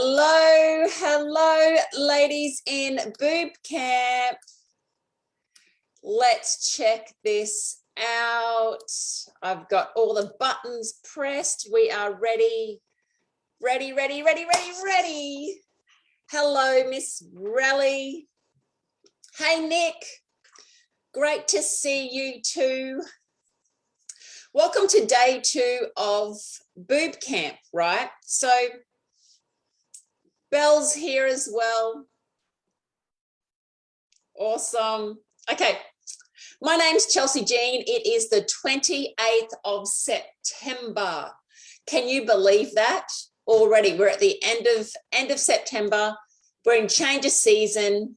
Hello, hello, ladies in BooB CamP. Let's check this out. I've got all the buttons pressed. We are ready. Ready. Hello, Miss Relly. Hey, Nick. Great to see you too. Welcome to day 2 of BooB CamP, right? So Belle's here as well. Awesome. Okay. My name's Chelsey Jean. It is the 28th of September. Can you believe that? Already we're at the end of September. We're in change of season.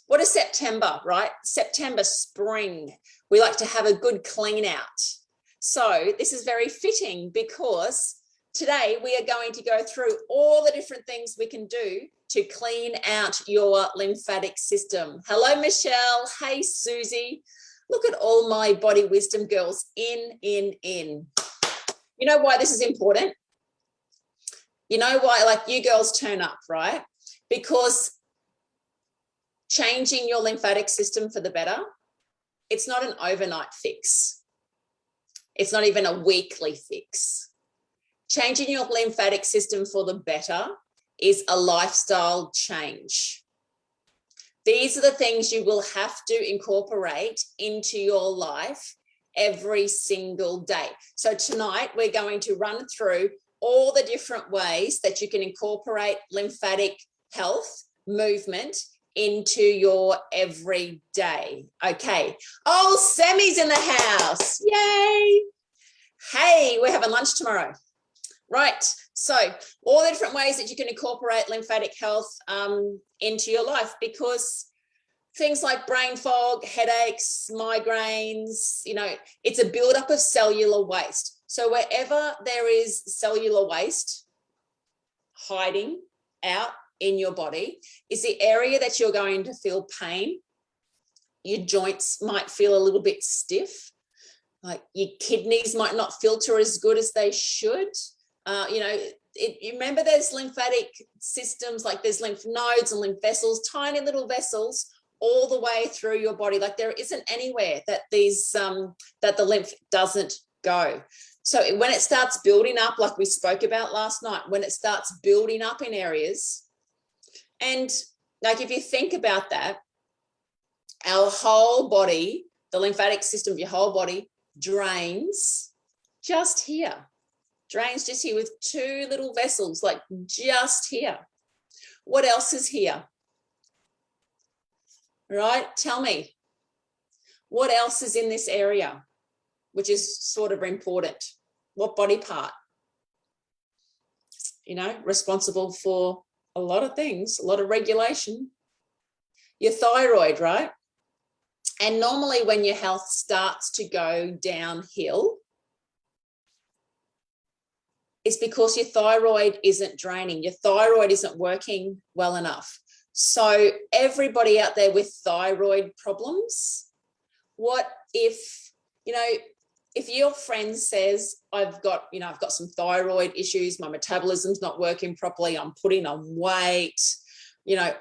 What is September, right? September, spring. We like to have a good clean out. So this is very fitting because today we are going to go through all the different things we can do to clean out your lymphatic system. Hello, Michelle. Hey, Susie. Look at all my body wisdom girls in. You know why this is important? You know why, like, you girls turn up, right? Because changing your lymphatic system for the better, it's not an overnight fix. It's not even a weekly fix. Changing your lymphatic system for the better is a lifestyle change. These are the things you will have to incorporate into your life every single day. So tonight we're going to run through all the different ways that you can incorporate lymphatic health, movement into your everyday. Okay. Oh, Sammy's in the house. Yay. Hey, we're having lunch tomorrow. Right. So all the different ways that you can incorporate lymphatic health into your life, because things like brain fog, headaches, migraines, you know, it's a buildup of cellular waste. So wherever there is cellular waste hiding out in your body is the area that you're going to feel pain. Your joints might feel a little bit stiff, like your kidneys might not filter as good as they should. You know, you remember there's lymphatic systems, like there's lymph nodes and lymph vessels, tiny little vessels all the way through your body. Like there isn't anywhere that that the lymph doesn't go. So when it starts building up, like we spoke about last night, when it starts building up in areas, and like if you think about that, our whole body, the lymphatic system of your whole body drains just here. Drains just here with 2 little vessels, like just here. What else is here? Right? Tell me. What else is in this area, which is sort of important? What body part? You know, responsible for a lot of things, a lot of regulation. Your thyroid, right? And normally when your health starts to go downhill, it's because your thyroid isn't draining. Your thyroid isn't working well enough. So everybody out there with thyroid problems, what if, you know, if your friend says, I've got some thyroid issues, my metabolism's not working properly, I'm putting on weight, you know,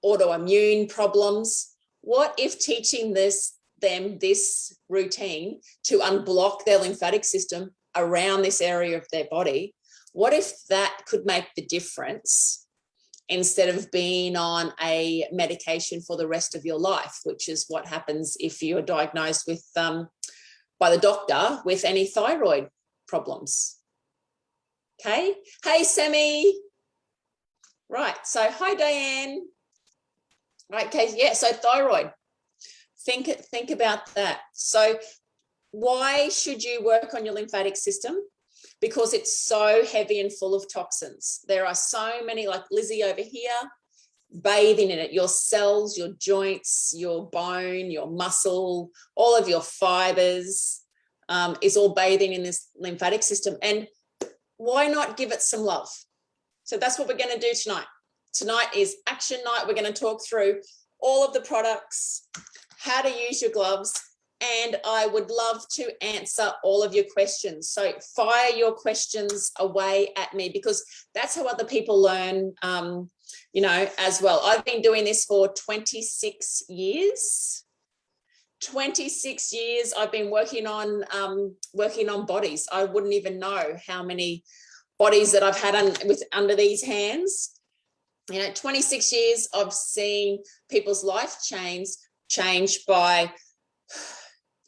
autoimmune problems, what if teaching them this routine to unblock their lymphatic system around this area of their body, what if that could make the difference instead of being on a medication for the rest of your life, which is what happens if you're diagnosed with by the doctor with any thyroid problems. Okay. Hey, Sammy. Right. So hi, Diane. Right. Okay. Yeah. So thyroid. Think about that. So why should you work on your lymphatic system? Because it's so heavy and full of toxins. There are so many, like Lizzie over here, bathing in it. Your cells, your joints, your bone, your muscle, all of your fibers is all bathing in this lymphatic system. And why not give it some love? So that's what we're going to do tonight. Tonight is action night. We're going to talk through all of the products, how to use your gloves, and I would love to answer all of your questions. So fire your questions away at me, because that's how other people learn, you know, as well. I've been doing this for 26 years. 26 years I've been working on bodies. I wouldn't even know how many bodies that I've had under these hands. You know, 26 years I've seen people's life change by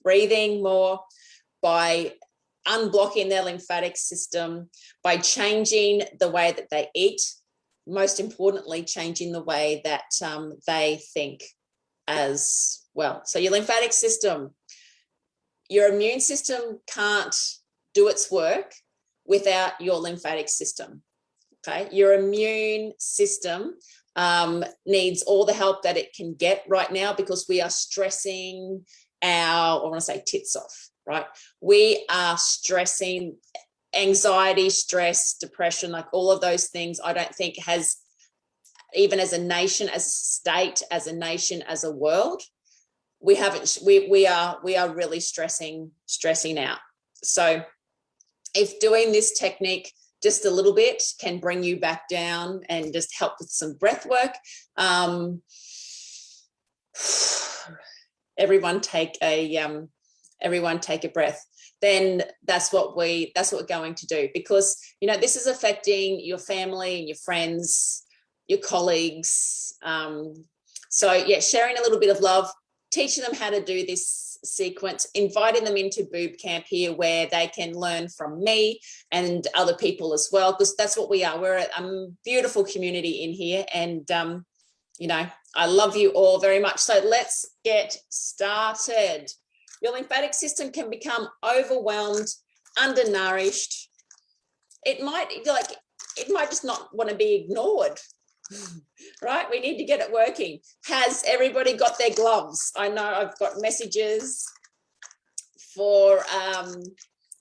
breathing more, by unblocking their lymphatic system, by changing the way that they eat, most importantly, changing the way that they think as well. So your lymphatic system, your immune system can't do its work without your lymphatic system. Okay, your immune system needs all the help that it can get right now, because we are stressing I want to say tits off, right? We are stressing, anxiety, stress, depression, like all of those things. I don't think has, even as a nation, as a state, as a nation, as a world, we are really stressing out. So if doing this technique just a little bit can bring you back down and just help with some breath work, everyone take a breath, then that's what we're going to do, because you know this is affecting your family and your friends, your colleagues. So yeah, sharing a little bit of love, teaching them how to do this sequence, inviting them into BooB CamP here, where they can learn from me and other people as well, because that's what we are. We're a beautiful community in here, and you know, I love you all very much. So let's get started. Your lymphatic system can become overwhelmed, undernourished. It might just not want to be ignored. Right? We need to get it working. Has everybody got their gloves? I know I've got messages for,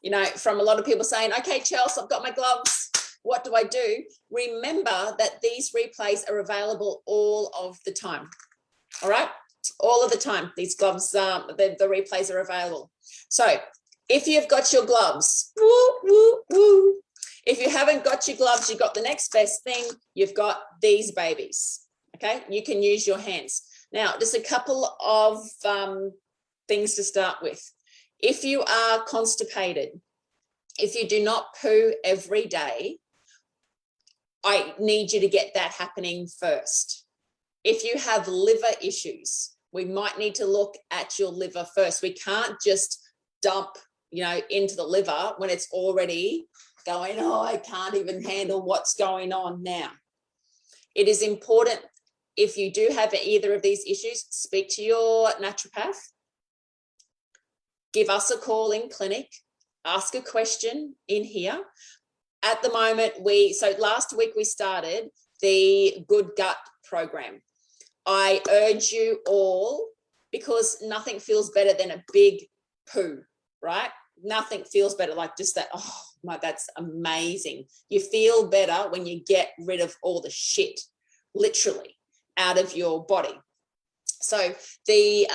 you know, from a lot of people saying, okay, Chelsey, I've got my gloves. What do I do? Remember that these replays are available all of the time. All right? All of the time. These gloves, the replays are available. So if you've got your gloves, woo, woo, woo. If you haven't got your gloves, you've got the next best thing. You've got these babies, okay? You can use your hands. Now, just a couple of things to start with. If you are constipated, if you do not poo every day, I need you to get that happening first. If you have liver issues, we might need to look at your liver first. We can't just dump, you know, into the liver when it's already going, oh, I can't even handle what's going on now. It is important, if you do have either of these issues, speak to your naturopath, give us a call in clinic, ask a question in here. At the moment, so last week we started the Good Gut program. I urge you all, because nothing feels better than a big poo, right? Nothing feels better like just that, oh my, that's amazing. You feel better when you get rid of all the shit, literally, out of your body. So the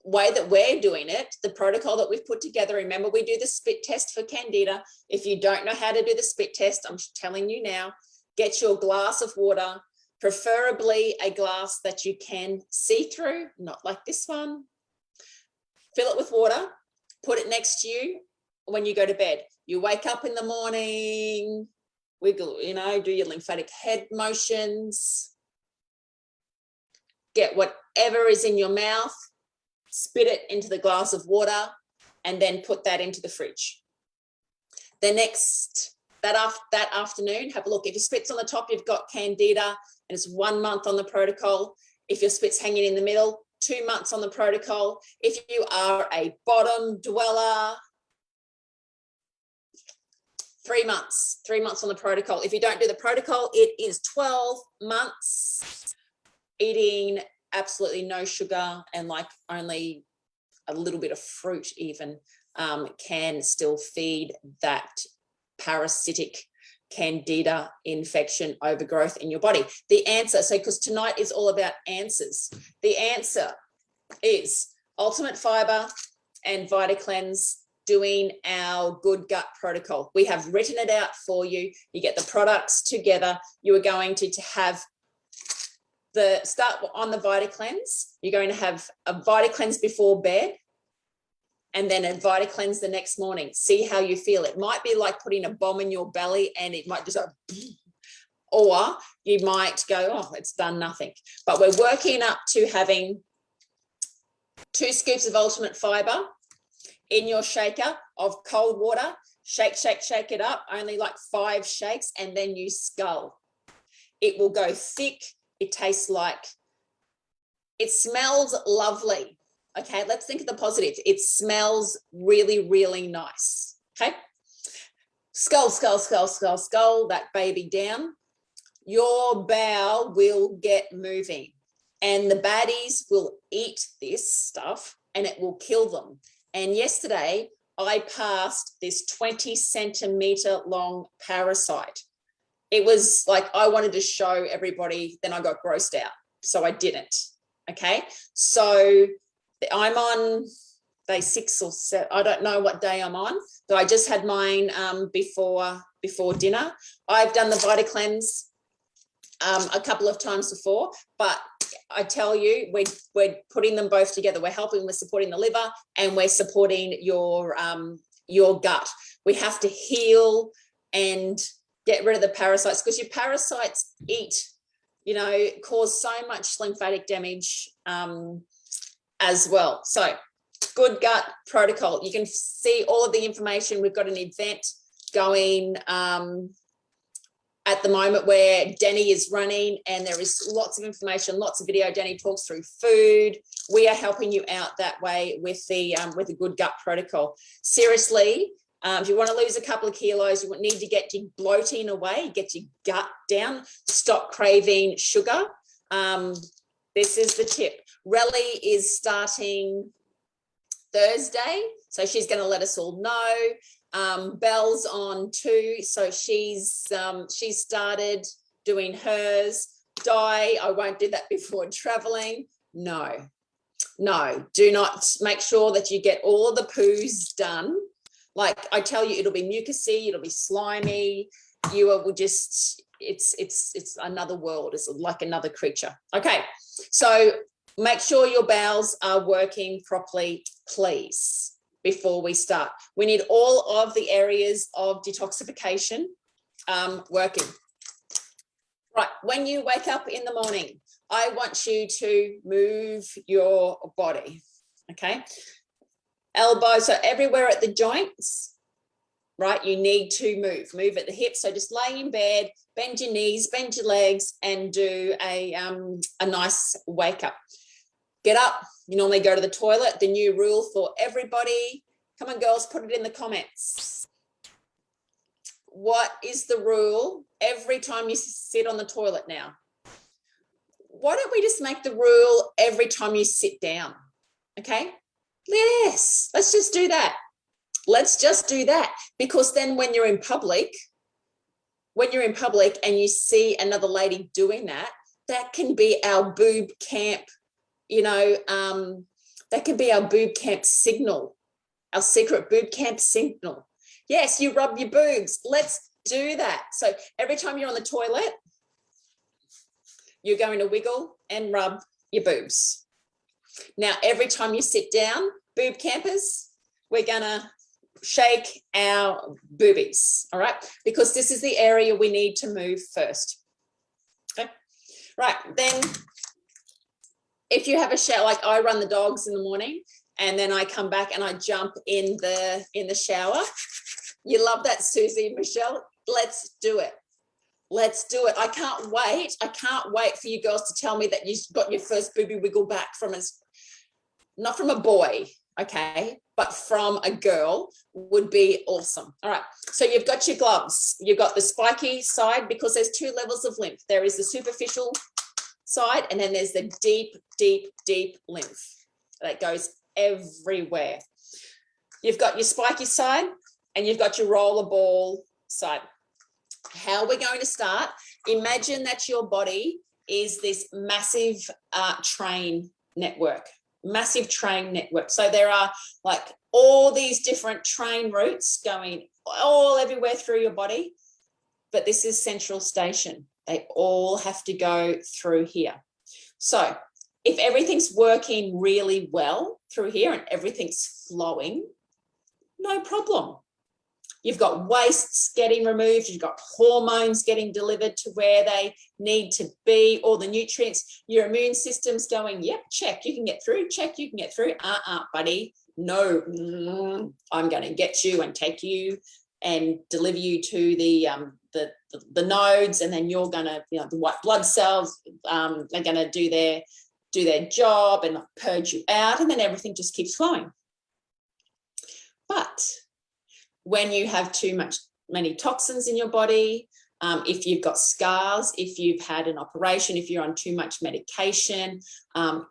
way that we're doing it, the protocol that we've put together, remember we do the spit test for Candida. If you don't know how to do the spit test, I'm telling you now, get your glass of water, preferably a glass that you can see through, not like this one. Fill it with water, put it next to you when you go to bed. You wake up in the morning, wiggle, you know, do your lymphatic head motions, get whatever is in your mouth, spit it into the glass of water, and then put that into the fridge. That afternoon, have a look. If your spit's on the top, you've got Candida, and it's 1 month on the protocol. If your spit's hanging in the middle, 2 months on the protocol. If you are a bottom dweller, 3 months on the protocol. If you don't do the protocol, it is 12 months eating absolutely no sugar, and like only a little bit of fruit even can still feed that parasitic Candida infection overgrowth in your body. The answer, so because tonight is all about answers, the answer is Ultimate Fiber and VitaCleanse doing our Good Gut protocol. We have written it out for you. You get the products together. You are going to have the start on the VitaCleanse. You're going to have a VitaCleanse before bed and then a VitaCleanse the next morning. See how you feel. It might be like putting a bomb in your belly and it might just go, or you might go, oh, it's done nothing. But we're working up to having 2 scoops of Ultimate Fiber in your shaker of cold water. Shake, shake, shake it up. Only like 5 shakes, and then you scull. It will go thick. It tastes like, it smells lovely. Okay, let's think of the positives. It smells really, really nice. Okay, scull, scull, scull, scull, scull that baby down. Your bowel will get moving, and the baddies will eat this stuff and it will kill them. And yesterday I passed this 20 centimeter long parasite. It was like, I wanted to show everybody, then I got grossed out. So I didn't. Okay. So I'm on day 6 or 7. I don't know what day I'm on, but I just had mine before dinner. I've done the VitaCleanse a couple of times before, but I tell you, we're putting them both together. We're helping with supporting the liver and we're supporting your gut. We have to heal and get rid of the parasites, because your parasites eat, cause so much lymphatic damage as well. So Good Gut protocol. You can see all of the information. We've got an event going at the moment where Danny is running, and there is lots of information, lots of video. Danny talks through food. We are helping you out that way with the Good Gut protocol. Seriously, if you want to lose a couple of kilos, you need to get your bloating away, get your gut down, stop craving sugar. This is the tip. Relly is starting Thursday, so she's going to let us all know. Belle's on too, so she's started doing hers. Di, I won't do that before traveling. No, do not. Make sure that you get all the poos done. Like I tell you, it'll be mucousy, it'll be slimy. You will just, it's another world. It's like another creature. Okay, so make sure your bowels are working properly, please. Before we start, we need all of the areas of detoxification working. Right, when you wake up in the morning, I want you to move your body, okay? Elbows, so everywhere at the joints, right? You need to move at the hips. So just lay in bed, bend your knees, bend your legs, and do a nice wake up. Get up. You normally go to the toilet. The new rule for everybody. Come on, girls, put it in the comments. What is the rule every time you sit on the toilet now? Why don't we just make the rule every time you sit down? Okay? Yes, let's just do that. Let's just do that, because then when you're in public and you see another lady doing that, that can be our BooB CamP. That can be our BooB CamP signal, our secret BooB CamP signal. Yes, you rub your boobs. Let's do that. So every time you're on the toilet, you're going to wiggle and rub your boobs. Now, every time you sit down, BooB campers, we're going to shake our boobies, all right? Because this is the area we need to move first. Okay, right, then if you have a shower, like I run the dogs in the morning and then I come back and I jump in the shower. You love that, Susie, Michelle? Let's do it. Let's do it. I can't wait. I can't wait for you girls to tell me that you got your first booby wiggle back from not from a boy, okay, but from a girl would be awesome. All right. So you've got your gloves. You've got the spiky side, because there's 2 levels of lymph. There is the superficial side, and then there's the deep, deep, deep lymph that goes everywhere. You've got your spiky side and you've got your roller ball side. How we're going to start, imagine that your body is this massive train network, massive train network. So there are like all these different train routes going all everywhere through your body, but this is central station. They all have to go through here. So if everything's working really well through here and everything's flowing, no problem. You've got wastes getting removed, you've got hormones getting delivered to where they need to be, all the nutrients, your immune system's going, yep, check, you can get through, check, you can get through. Buddy, no, I'm going to get you and take you and deliver you to the nodes, and then you're going to, the white blood cells are going to do their job and purge you out, and then everything just keeps flowing. But when you have many toxins in your body, if you've got scars, if you've had an operation, if you're on too much medication,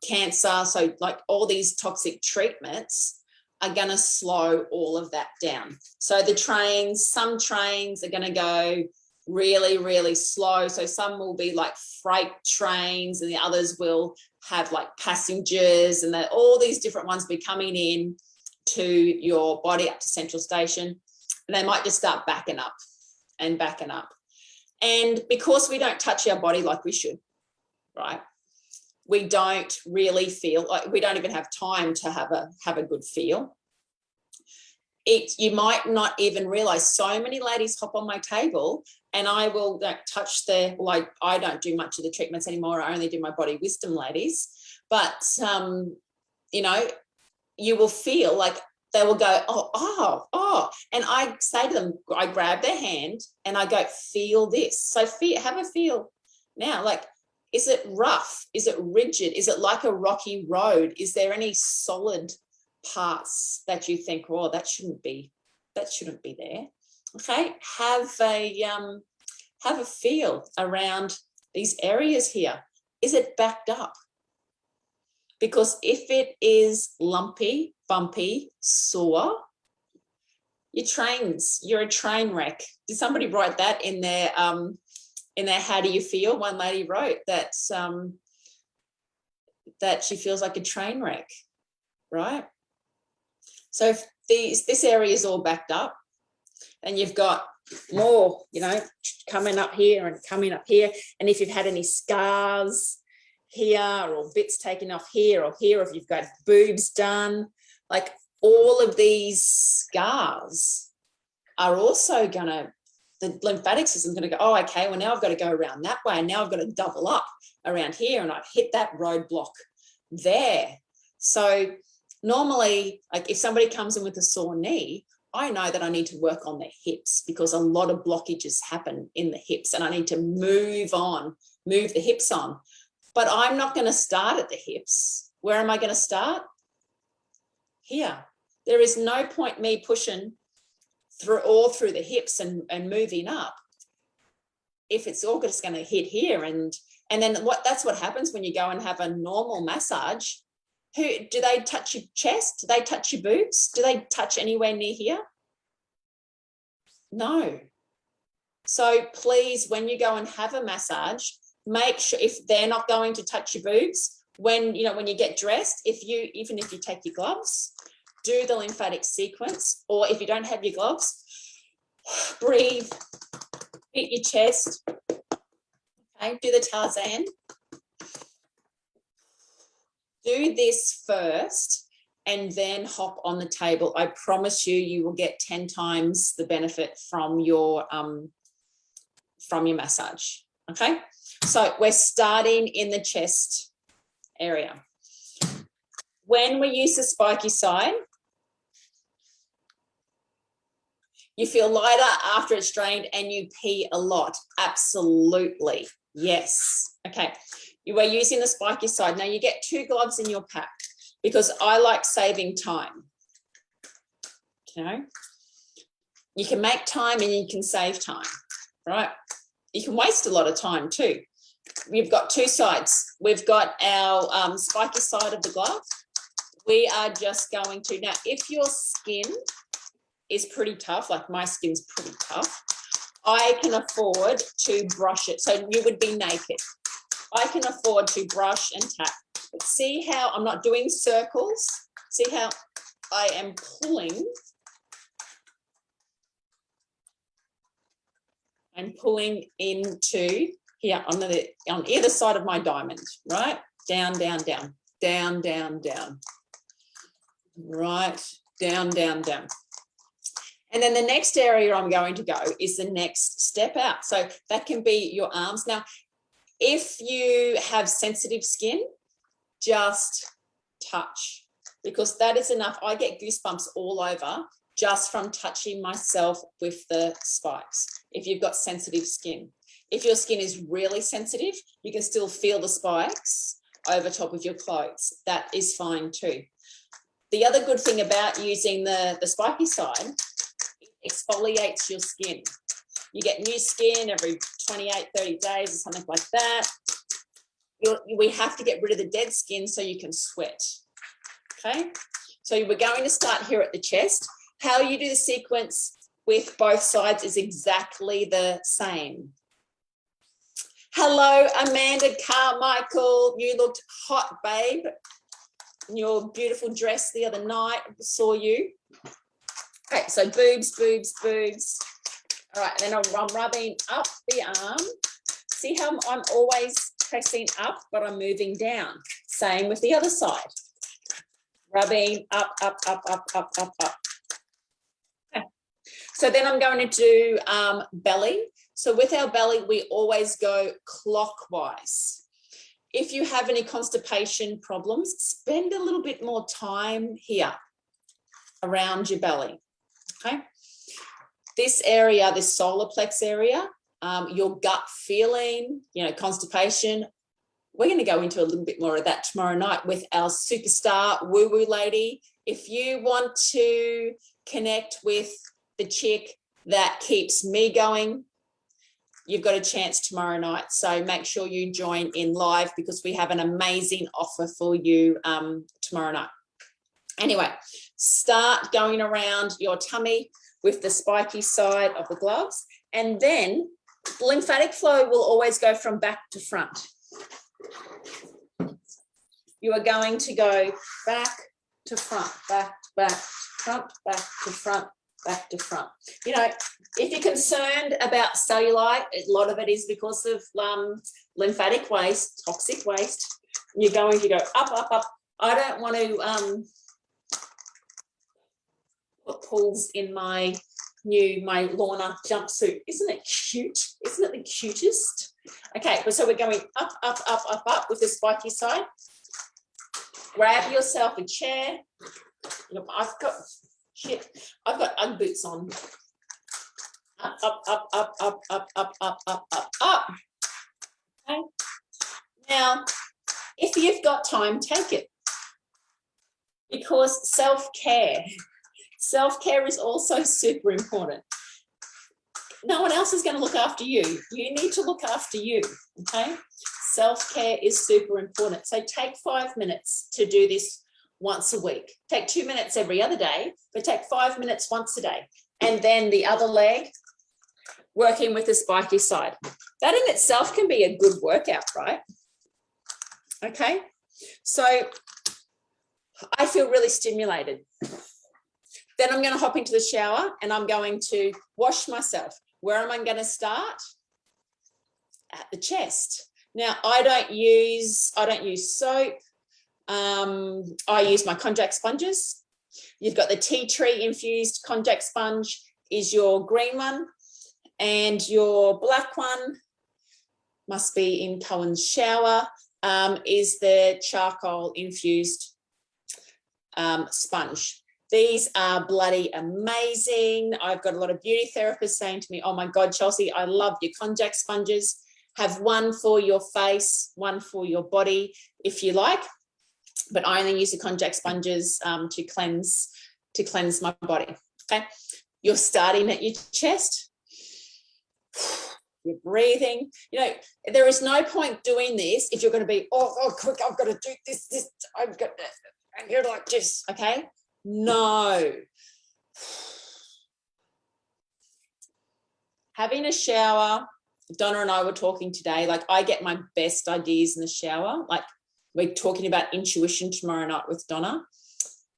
cancer, so like all these toxic treatments are going to slow all of that down. So some trains are going to go really, really slow. So some will be like freight trains and the others will have like passengers, and all these different ones be coming in to your body up to central station. And they might just start backing up and backing up. And because we don't touch our body like we should, right? We don't really feel like, we don't even have time to have a good feel. You might not even realize, so many ladies hop on my table and I will touch I don't do much of the treatments anymore. I only do my body wisdom ladies. But, you will feel like they will go, oh. And I say to them, I grab their hand and I go, feel this. So have a feel now, like, is it rough? Is it rigid? Is it like a rocky road? Is there any solid parts that you think, oh, that shouldn't be there? Okay, have a feel around these areas here. Is it backed up? Because if it is lumpy, bumpy, sore, you're a train wreck. Did somebody write that in their how do you feel? One lady wrote that that she feels like a train wreck, right? So if this area is all backed up and you've got more, coming up here and coming up here, and if you've had any scars here or bits taken off here or here, if you've got boobs done, like all of these scars are also the lymphatic system is going to go, oh, okay, well, now I've got to go around that way, and now I've got to double up around here, and I've hit that roadblock there. So normally, like if somebody comes in with a sore knee, I know that I need to work on their hips because a lot of blockages happen in the hips, and I need to move the hips on. But I'm not going to start at the hips. Where am I going to start? Here. There is no point me pushing through the hips and moving up if it's all just going to hit here. And then that's what happens when you go and have a normal massage. Do they touch your chest? Do they touch your boobs? Do they touch anywhere near here? No. So please, when you go and have a massage, make sure, if they're not going to touch your boobs, when you get dressed, even if you take your gloves, do the lymphatic sequence, or if you don't have your gloves, breathe, hit your chest, okay, do the Tarzan. Do this first and then hop on the table. I promise you will get 10 times the benefit from your massage, okay? So we're starting in the chest area. When we use the spiky side, you feel lighter after it's drained and you pee a lot. Absolutely. Yes. Okay. You are using the spiky side. Now you get 2 gloves in your pack because I like saving time. Okay. You can make time and you can save time, right? You can waste a lot of time too. We've got 2 sides. We've got our spiky side of the glove. We are just going to, now if your skin is pretty tough, like my skin's pretty tough, I can afford to brush it. So you would be naked. I can afford to brush and tap But see how I'm not doing circles. See how I am pulling. I'm pulling into here on either side of my diamond, right? Down, down, down, down, down, down. Right, down, down, down. And then the next area I'm going to go is the next step out. So that can be your arms. Now, if you have sensitive skin, just touch, because that is enough. I get goosebumps all over just from touching myself with the spikes. If you've got sensitive skin, if your skin is really sensitive, you can still feel the spikes over top of your clothes. That is fine too. The other good thing about using the spiky side, it exfoliates your skin. You get new skin every 28, 30 days or something like that. We have to get rid of the dead skin so you can sweat. Okay, so we're going to start here at the chest. How you do the sequence with both sides is exactly the same. Hello, Amanda Carmichael. You looked hot, babe. In your beautiful dress the other night, saw you. Okay, so boobs, boobs, boobs. All right, then I'm rubbing up the arm. See how I'm always pressing up, but I'm moving down. Same with the other side. Rubbing up, up, up, up, up, up, up. Okay. So then I'm going to do belly. So with our belly, we always go clockwise. If you have any constipation problems, spend a little bit more time here around your belly, okay? This area, this solar plex area, your gut feeling, constipation, we're going to go into a little bit more of that tomorrow night with our superstar woo-woo lady. If you want to connect with the chick that keeps me going, you've got a chance tomorrow night. So make sure you join in live because we have an amazing offer for you tomorrow night. Anyway, start going around your tummy with the spiky side of the gloves. And then lymphatic flow will always go from back to front. You are going to go back to front, back, back, front, back to front, back to front. If you're concerned about cellulite, a lot of it is because of lymphatic waste, toxic waste. You're going to go up, up, up. I don't want to put pulls in my Lorna jumpsuit. Isn't it cute? Isn't it the cutest? Okay, so we're going up, up, up, up, up with the spiky side. Grab yourself a chair. Look, I've got Ugg boots on. Up, up, up, up, up, up, up, up, up, up, up. Okay. Now, if you've got time, take it. Because self-care is also super important. No one else is going to look after you. You need to look after you, okay? Self-care is super important. So take 5 minutes to do this once a week. Take 2 minutes every other day, but take 5 minutes once a day. And then the other leg, working with the spiky side. That in itself can be a good workout, right? Okay, so I feel really stimulated. Then I'm going to hop into the shower and I'm going to wash myself. Where am I going to start? At the chest. Now, I don't use soap. I use my konjac sponges. You've got the tea tree infused konjac sponge is your green one, and your black one must be in Cohen's shower, is the charcoal infused sponge. These are bloody amazing. I've got a lot of beauty therapists saying to me, oh my God, Chelsey, I love your konjac sponges. Have one for your face, one for your body if you like. But I only use the konjac sponges to cleanse my body. Okay, you're starting at your chest. You're breathing. There is no point doing this if you're going to be, oh, quick, I've got to do this, I've got to, and you're like this, okay? No. Having a shower, Donna and I were talking today, like I get my best ideas in the shower. Like We're talking about intuition tomorrow night with Donna.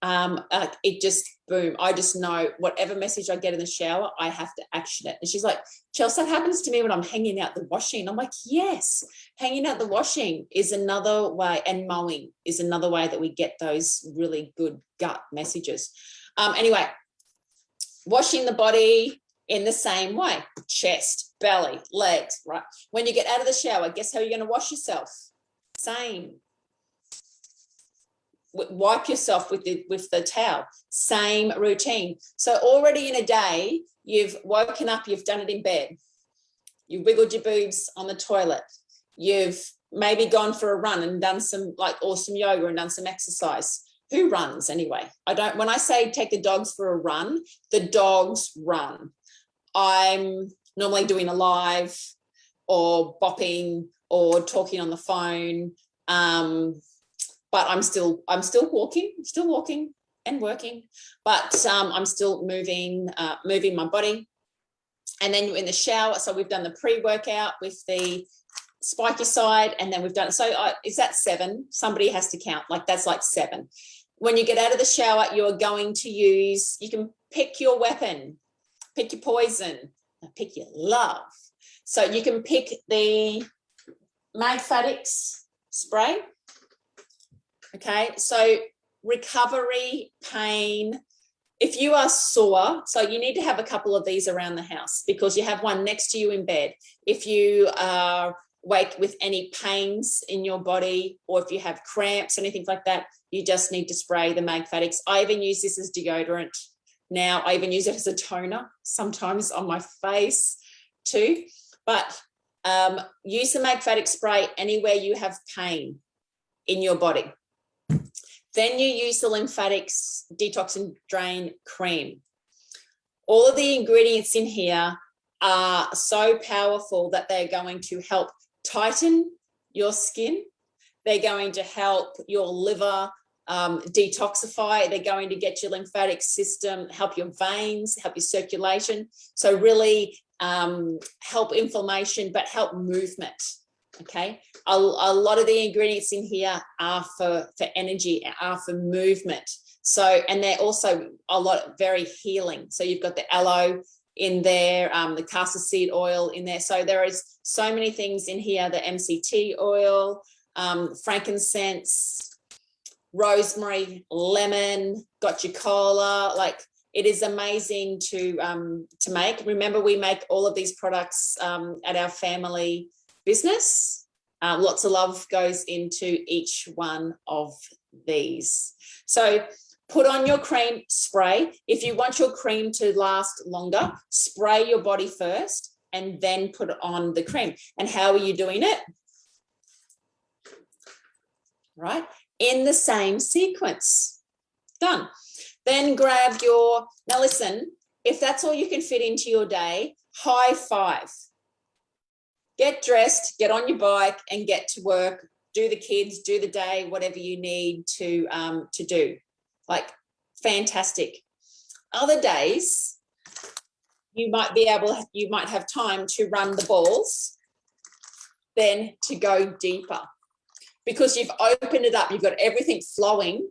It just, boom, I just know whatever message I get in the shower, I have to action it. And she's like, Chelsey, that happens to me when I'm hanging out the washing. I'm like, yes, hanging out the washing is another way, and mowing is another way that we get those really good gut messages. Anyway, washing the body in the same way, chest, belly, legs, right? When you get out of the shower, guess how you're going to wash yourself? Same. Wipe yourself with the towel. Same routine. So already in a day, you've woken up, you've done it in bed. You wiggled your boobs on the toilet. You've maybe gone for a run and done some awesome yoga and done some exercise. Who runs anyway? When I say take the dogs for a run, the dogs run. I'm normally doing a live or bopping or talking on the phone. But I'm still walking and working, but I'm still moving my body. And then in the shower, so we've done the pre-workout with the spiky side, and then we've done, is that 7? Somebody has to count, that's like 7. When you get out of the shower, you're going to use, you can pick your weapon, pick your poison, pick your love. So you can pick the LymFATics spray. Okay, so recovery, pain. If you are sore, so you need to have a couple of these around the house, because you have one next to you in bed. If you are awake with any pains in your body, or if you have cramps, anything like that, you just need to spray the LymFATics. I even use this as deodorant now. I even use it as a toner sometimes on my face too. But use the LymFATics spray anywhere you have pain in your body. Then you use the LymFATics Detox and Drain Cream. All of the ingredients in here are so powerful that they're going to help tighten your skin. They're going to help your liver detoxify. They're going to get your lymphatic system, help your veins, help your circulation. So really help inflammation, but help movement. Okay, a lot of the ingredients in here are for energy, are for movement. So, and they're also very healing. So you've got the aloe in there, the castor seed oil in there. So there is so many things in here, the MCT oil, frankincense, rosemary, lemon, got your cola. It is amazing to make. Remember, we make all of these products at our family business. Lots of love goes into each one of these. So put on your cream, spray. If you want your cream to last longer, spray your body first and then put on the cream. And how are you doing it? Right, in the same sequence. Done. Then grab now listen, if that's all you can fit into your day, high five. Get dressed, get on your bike and get to work, do the kids, do the day, whatever you need to do. Fantastic. Other days, you might have time to run the balls, then to go deeper. Because you've opened it up, you've got everything flowing,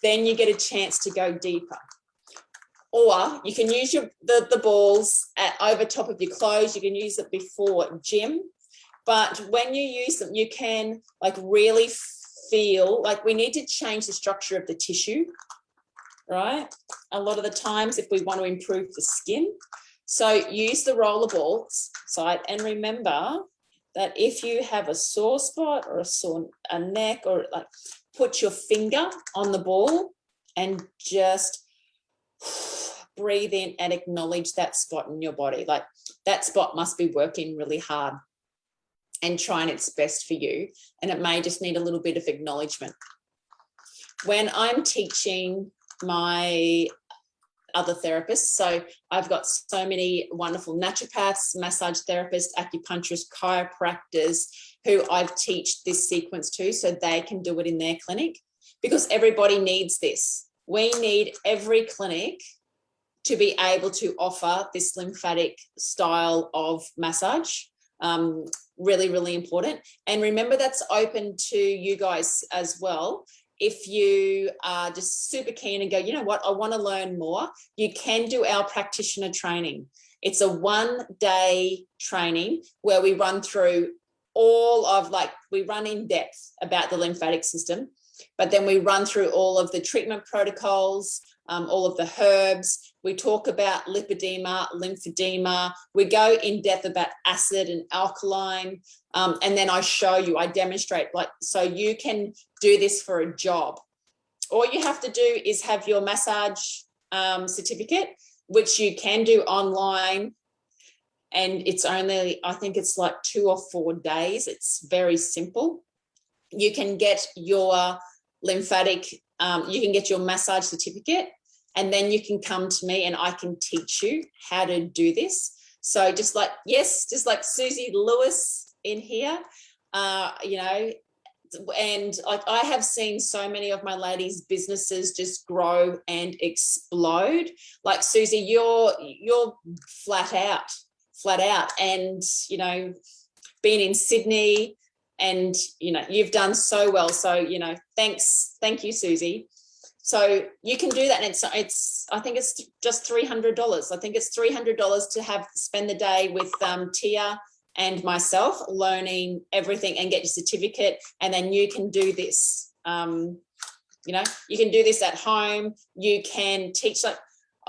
then you get a chance to go deeper. Or you can use the balls over top of your clothes. You can use it before gym. But when you use them, you can really feel we need to change the structure of the tissue, right? A lot of the times if we want to improve the skin. So use the roller balls side, and remember that if you have a sore spot or a neck, or put your finger on the ball and just breathe in and acknowledge that spot in your body. That spot must be working really hard and trying its best for you, and it may just need a little bit of acknowledgement. When I'm teaching my other therapists, so I've got so many wonderful naturopaths, massage therapists, acupuncturists, chiropractors who I've teach this sequence to, so they can do it in their clinic, because everybody needs this. We need every clinic to be able to offer this lymphatic style of massage. really, really important. And remember, that's open to you guys as well. If you are just super keen and go, you know what, I want to learn more, you can do our practitioner training. It's a 1-day training where we run through we run in depth about the lymphatic system, but then we run through all of the treatment protocols, all of the herbs. We talk about lipedema, lymphedema. We go in depth about acid and alkaline. And then I demonstrate, so you can do this for a job. All you have to do is have your massage certificate, which you can do online. And it's only, I think it's like 2 or 4 days. It's very simple. You can get your lymphatic, you can get your massage certificate, and then you can come to me and I can teach you how to do this. So just like Susie Lewis in here, and like I have seen so many of my ladies' businesses just grow and explode. Like Susie, you're flat out, and being in Sydney, and you've done so well. So thank you, Susie. So you can do that, and it's I think it's just $300. I think it's $300 to spend the day with Tia and myself, learning everything and get your certificate, and then you can do this. You can do this at home. You can teach. Like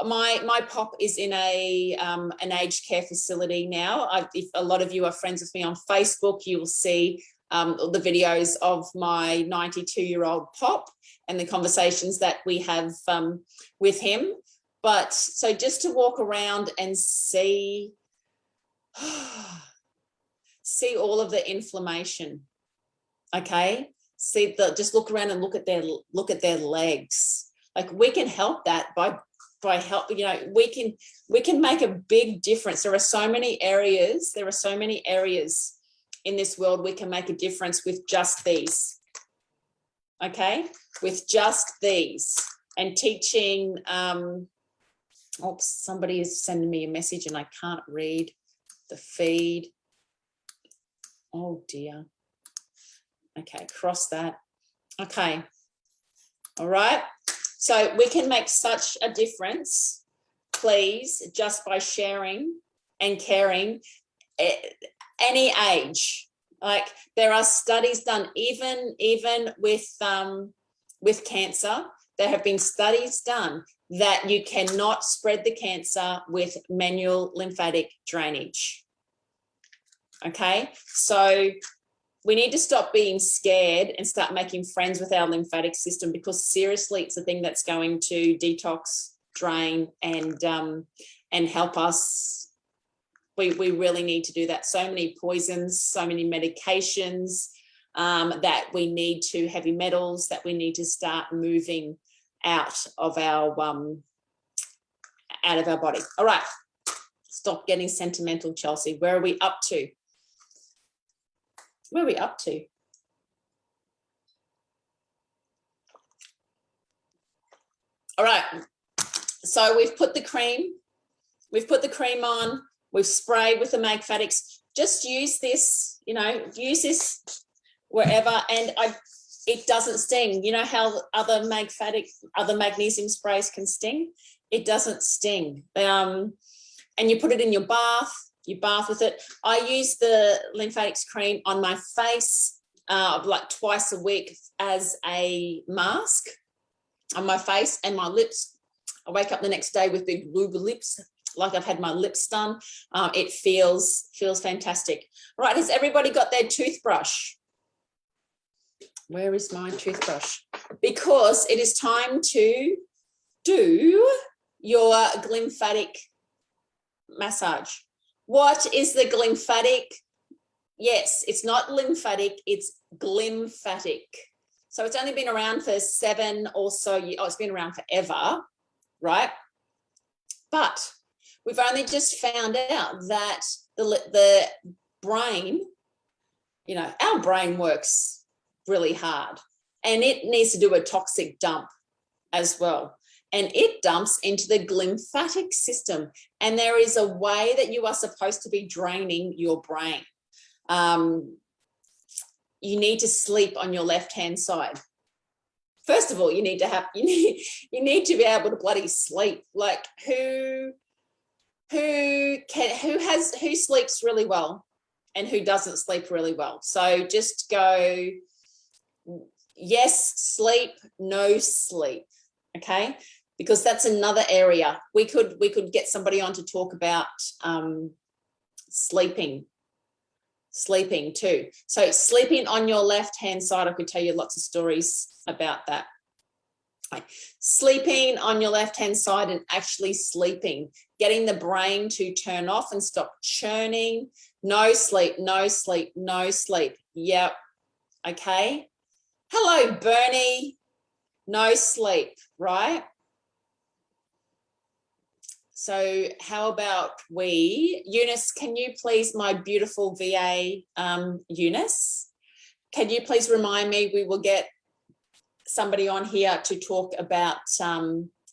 my pop is in an aged care facility now. If a lot of you are friends with me on Facebook, you will see the videos of my 92-year-old pop and the conversations that we have with him. But so just to walk around and see all of the inflammation, okay? Just look around and look at their legs. Like we can help that by help. We can make a big difference. There are so many areas in this world we can make a difference with just these. Okay, with just these, and teaching. Somebody is sending me a message and I can't read the feed. Oh dear. Okay, cross that. Okay. All right. So we can make such a difference, please, just by sharing and caring. Any age. Like there are studies done even with cancer. There have been studies done that you cannot spread the cancer with manual lymphatic drainage. Okay, so we need to stop being scared and start making friends with our lymphatic system, because seriously, it's a thing that's going to detox, drain, and help us. We really need to do that. So many poisons, so many medications that we need to, heavy metals that we need to start moving out of our body. All right, stop getting sentimental, Chelsey. Where are we up to? Where are we up to? All right, so we've put the cream on. We've sprayed with the LymFATics. Just use this, use this wherever, and it doesn't sting. You know how other magnesium sprays can sting? It doesn't sting. And you put it in your bath. You bath with it. I use the LymFATics cream on my face like twice a week as a mask on my face and my lips. I wake up the next day with big blue lips, like I've had my lips done. It feels fantastic. Right, has everybody got their toothbrush? Where is my toothbrush? Because it is time to do your glymphatic massage. What is the glymphatic? Yes, it's not lymphatic, it's glymphatic. So it's only been around for 7 or so years. Oh, it's been around forever, right? But we've only just found out that the brain, our brain works really hard, and it needs to do a toxic dump as well. And it dumps into the glymphatic system. And there is a way that you are supposed to be draining your brain. You need to sleep on your left-hand side. First of all, you need to be able to bloody sleep. Like who sleeps really well and who doesn't sleep really well? So just go, yes, sleep, no sleep. Okay. Because that's another area. We could get somebody on to talk about sleeping too. So sleeping on your left-hand side, I could tell you lots of stories about that. Okay. Sleeping on your left-hand side and actually sleeping, getting the brain to turn off and stop churning. No sleep, no sleep, no sleep. Yep. Okay. Hello, Bernie. No sleep, right? So how about Eunice, can you please, my beautiful VA, Eunice, can you please remind me, we will get somebody on here to talk about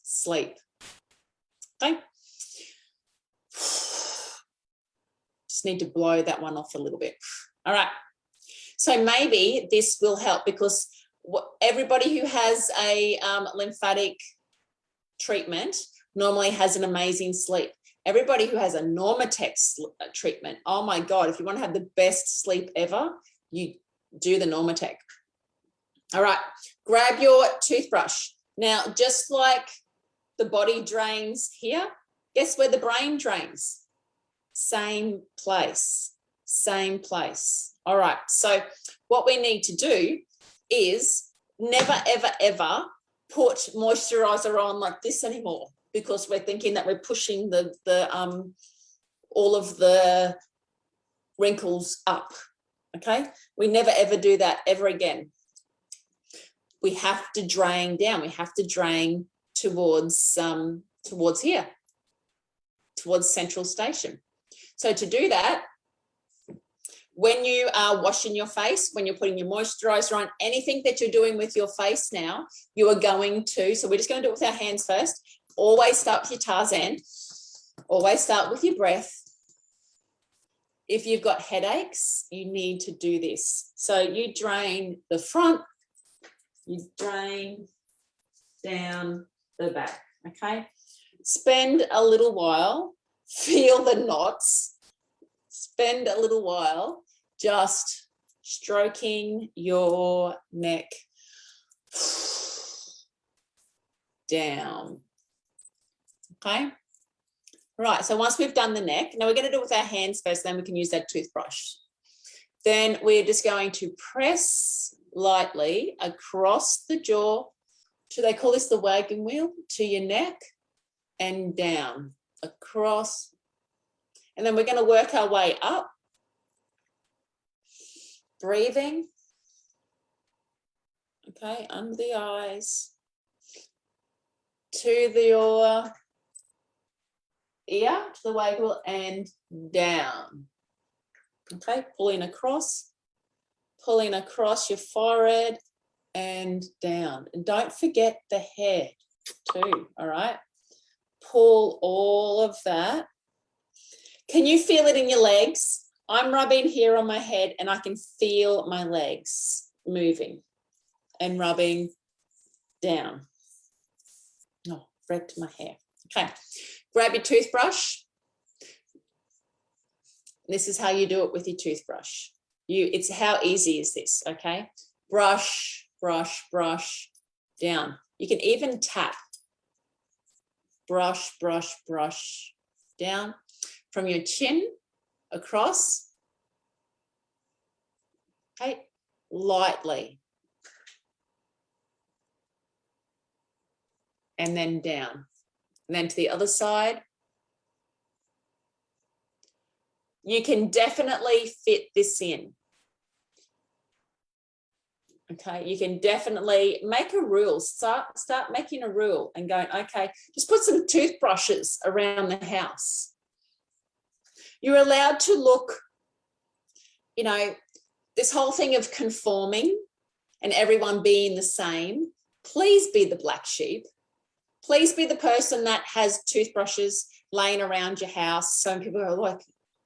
sleep. Okay. Just need to blow that one off a little bit. All right. So maybe this will help because everybody who has a lymphatic treatment normally has an amazing sleep. Everybody who has a Normatex treatment, oh my God, if you want to have the best sleep ever, you do the Normatec. All right, grab your toothbrush. Now, just like the body drains here, guess where the brain drains? Same place, same place. All right, so what we need to do is never, ever, ever put moisturizer on like this anymore, because we're thinking that we're pushing all of the wrinkles up. Okay, we never ever do that ever again. We have to drain down. We have to drain towards here, towards Central Station. So to do that, when you are washing your face, when you're putting your moisturizer on, anything that you're doing with your face now, you are going to, so we're just going to do it with our hands first. Always start with your Tarzan. Always start with your breath. If you've got headaches, you need to do this. So you drain the front, you drain down the back, okay? Spend a little while, feel the knots, spend a little while just stroking your neck down, okay? Right, so once we've done the neck, now we're going to do it with our hands first, then we can use that toothbrush. Then we're just going to press lightly across the jaw to, they call this the wagon wheel, to your neck and down, across. And then we're going to work our way up, breathing, okay, under the eyes, to your ear, to the wagon wheel, and down. Okay, pulling across your forehead and down. And don't forget the head too, all right? Pull all of that. Can you feel it in your legs? I'm rubbing here on my head and I can feel my legs moving and rubbing down. Oh, wrecked my hair. Okay, grab your toothbrush. This is how you do it with your toothbrush. It's how easy is this, okay? Brush, brush, brush, down. You can even tap. Brush, brush, brush, down. From your chin across, okay, lightly. And then down. And then to the other side. You can definitely fit this in. Okay, you can definitely make a rule. Start making a rule and going, okay, just put some toothbrushes around the house. You're allowed to look, you know, this whole thing of conforming and everyone being the same. Please be the black sheep. Please be the person that has toothbrushes laying around your house. Some people are like,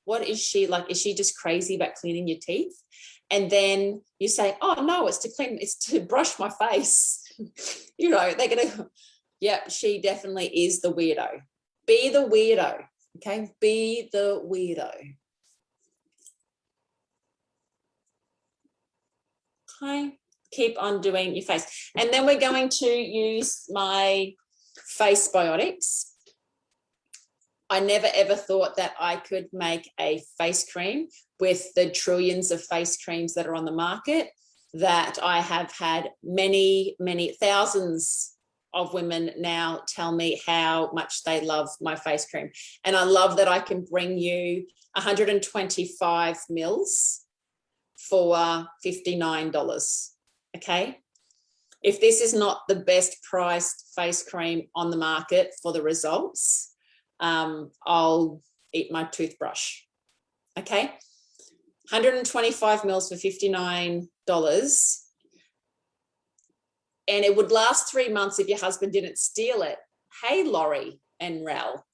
what is she like? Is she just crazy about cleaning your teeth? And then you say, oh no, it's to brush my face. You know, they're going to, yeah, she definitely is the weirdo. Be the weirdo, okay? Be the weirdo. Okay, keep on doing your face. And then we're going to use my face Biotics. I never ever thought that I could make a face cream with the trillions of face creams that are on the market, that I have had many, many thousands of women now tell me how much they love my face cream. And I love that I can bring you 125 mils for $59, okay? If this is not the best priced face cream on the market for the results, I'll eat my toothbrush, okay? 125 mils for $59. And it would last 3 months if your husband didn't steal it. Hey, Laurie and Rel.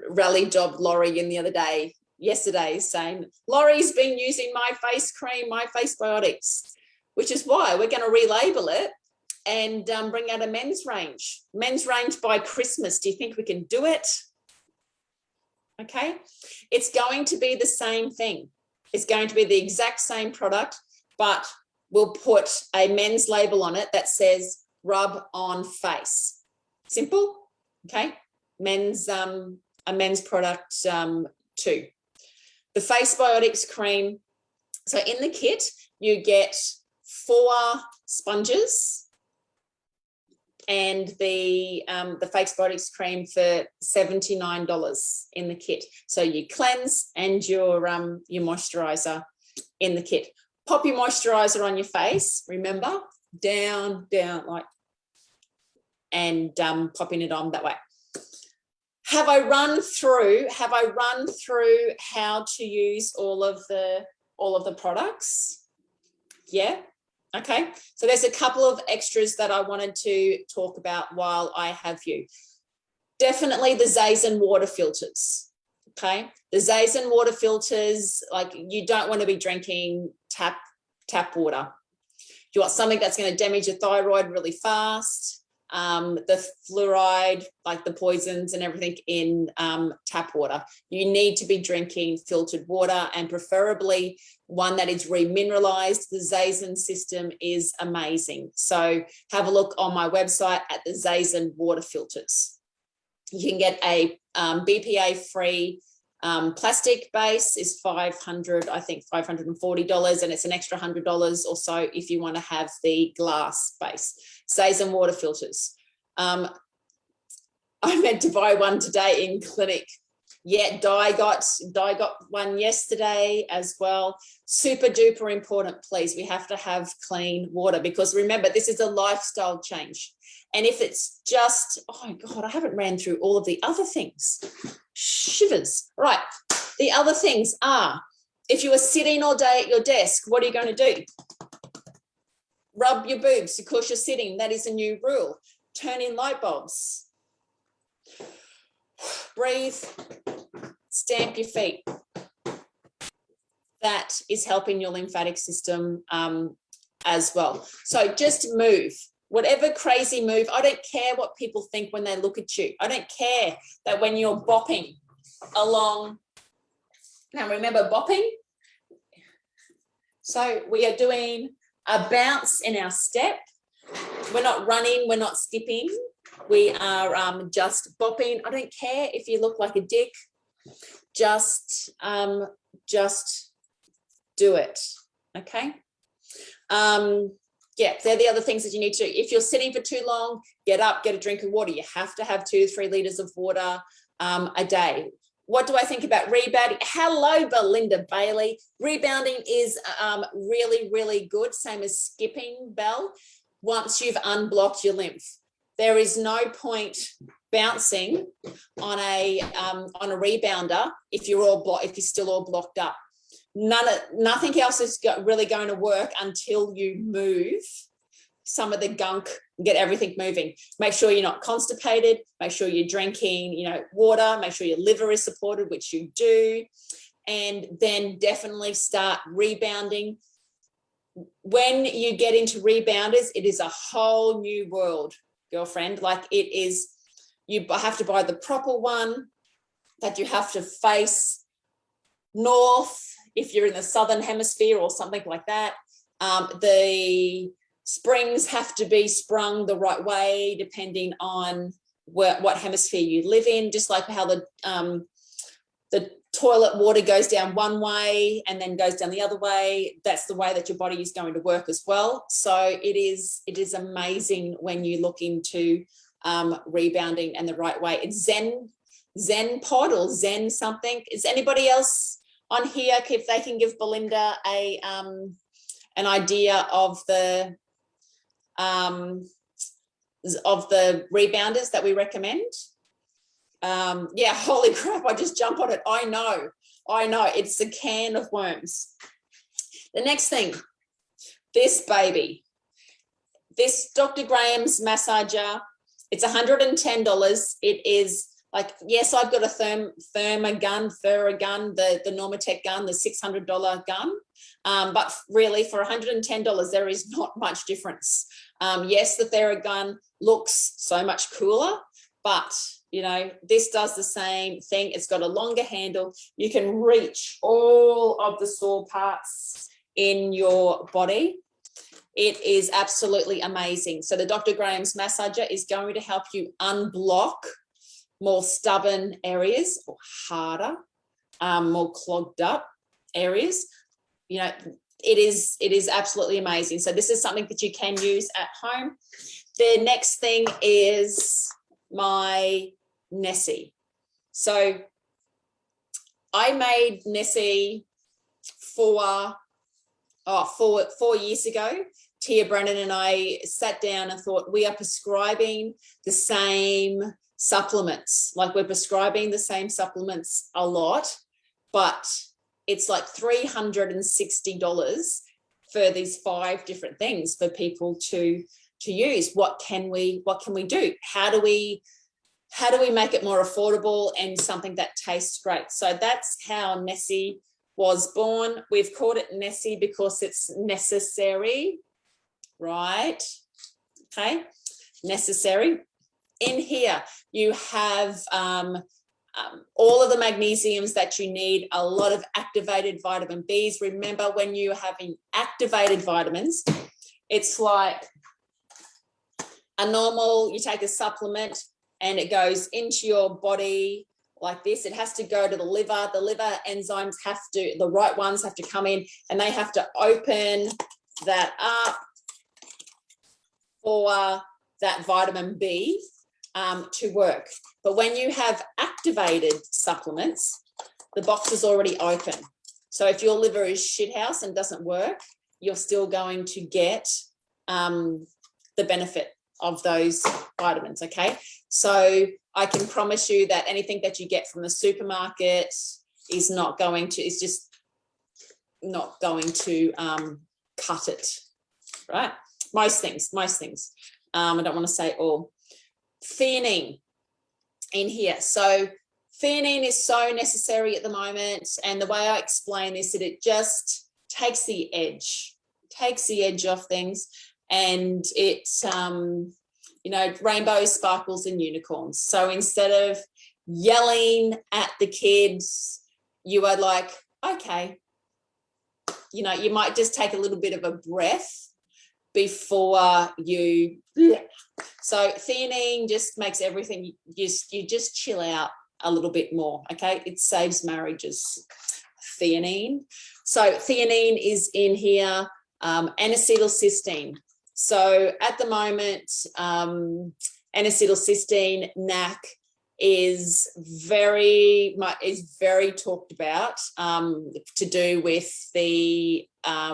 Rally dobbed Laurie in the other day, yesterday, saying, Laurie's been using my face cream, my face Biotics, which is why we're going to relabel it and bring out a men's range. Men's range by Christmas. Do you think we can do it? Okay. It's going to be the same thing. It's going to be the exact same product, but we'll put a men's label on it that says rub on face. Simple. Okay. Men's, a men's product too. The face Biotics cream. So in the kit, you get 4 sponges and the face Biotics cream for $79 in the kit. So you cleanse and your moisturizer in the kit. Pop your moisturizer on your face, remember, down, like, and popping it on that way. Have I run through how to use all of the products? Yeah. Okay. So there's a couple of extras that I wanted to talk about while I have you. Definitely the Zazen water filters. Okay. The Zazen water filters, like, you don't want to be drinking tap water. You want something that's going to damage your thyroid really fast. The fluoride, like the poisons and everything in tap water. You need to be drinking filtered water, and preferably one that is remineralized. The Zazen system is amazing. So have a look on my website at the Zazen water filters. You can get a BPA-free plastic base is $540, and it's an extra $100 or so if you want to have the glass base. Zazen water filters. I meant to buy one today in clinic. Yeah, Di got one yesterday as well. Super duper important, please. We have to have clean water, because remember, this is a lifestyle change. And if it's just, oh my God, I haven't ran through all of the other things. Shivers. Right. The other things are, if you are sitting all day at your desk, what are you going to do? Rub your boobs because you're sitting. That is a new rule. Turn in light bulbs. Breathe. Stamp your feet. That is helping your lymphatic system as well. So just move. Whatever crazy move. I don't care what people think when they look at you. I don't care that when you're bopping along. Now remember bopping. So we are doing a bounce in our step. We're not running, we're not skipping. We are just bopping. I don't care if you look like a dick. Just do it. Okay. Yeah, they're the other things that you need to do. If you're sitting for too long, get up, get a drink of water. You have to have 2 to 3 liters of water a day. What do I think about rebounding? Hello, Belinda Bailey. Rebounding is really, really good, same as skipping, Belle, once you've unblocked your lymph. There is no point bouncing on a rebounder if you're still all blocked up. Nothing else is really going to work until you move some of the gunk, get everything moving. Make sure you're not constipated. Make sure you're drinking, you know, water. Make sure your liver is supported, which you do. And then definitely start rebounding. When you get into rebounders, it is a whole new world, girlfriend. Like, it is, you have to buy the proper one that you have to face north if you're in the southern hemisphere or something like that. The springs have to be sprung the right way depending on what hemisphere you live in, just like how the toilet water goes down one way and then goes down the other way. That's the way that your body is going to work as well. So it is amazing when you look into rebounding and the right way. It's Zen Pod or Zen something. Is anybody else on here, if they can give Belinda an idea of the rebounders that we recommend? Yeah, holy crap, I just jump on it. I know, it's a can of worms. The next thing, this baby, this Dr. Graham's massager, it's $110. It is like, yes, I've got a Theragun, the Normatec gun, the $600 gun. But really for $110, there is not much difference. Yes, the Theragun looks so much cooler, but you know, this does the same thing. It's got a longer handle. You can reach all of the sore parts in your body. It is absolutely amazing. So the Dr. Graham's massager is going to help you unblock more stubborn areas or harder, more clogged up areas. You know, it is absolutely amazing. So this is something that you can use at home. The next thing is my Nessie. So I made Nessie 4 years ago. Tia Brennan and I sat down and thought, we are prescribing the same supplements. Like, we're prescribing the same supplements a lot, but it's like $360 for these 5 different things for people to use. What can we do? How do we make it more affordable and something that tastes great? So that's how Nessie was born. We've called it Nessie because it's necessary, right? Okay, necessary. In here, you have all of the magnesiums that you need, a lot of activated vitamin Bs. Remember, when you're having activated vitamins, it's like a normal, you take a supplement and it goes into your body like this. It has to go to the liver. The liver enzymes the right ones have to come in and they have to open that up for that vitamin B to work. But when you have activated supplements, the box is already open. So if your liver is shithouse and doesn't work, you're still going to get the benefit of those vitamins, okay? So I can promise you that anything that you get from the supermarket is just not going to cut it, right? Most things. I don't want to say all. Theanine in here. So theanine is so necessary at the moment, and the way I explain this, that it just takes the edge off things, and it's you know, rainbows, sparkles and unicorns. So instead of yelling at the kids, you are like, okay, you know, you might just take a little bit of a breath before you. So theanine just makes everything, you just chill out a little bit more, okay? It saves marriages, theanine. So theanine is in here, N-acetylcysteine. So at the moment, N-acetylcysteine, NAC, is very talked about to do with the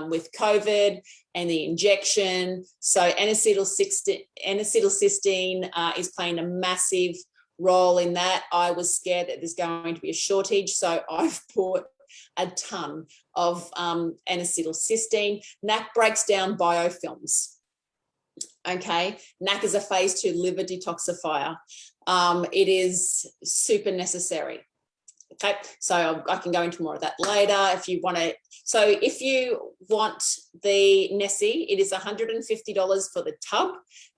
with COVID and the injection. So N-acetylcysteine is playing a massive role in that. I was scared that there's going to be a shortage, so I've bought a ton of N-acetylcysteine. NAC breaks down biofilms. Okay, NAC is a phase 2 liver detoxifier. It is super necessary. Okay, so I can go into more of that later if you want to. So if you want the Nessie, it is $150 for the tub,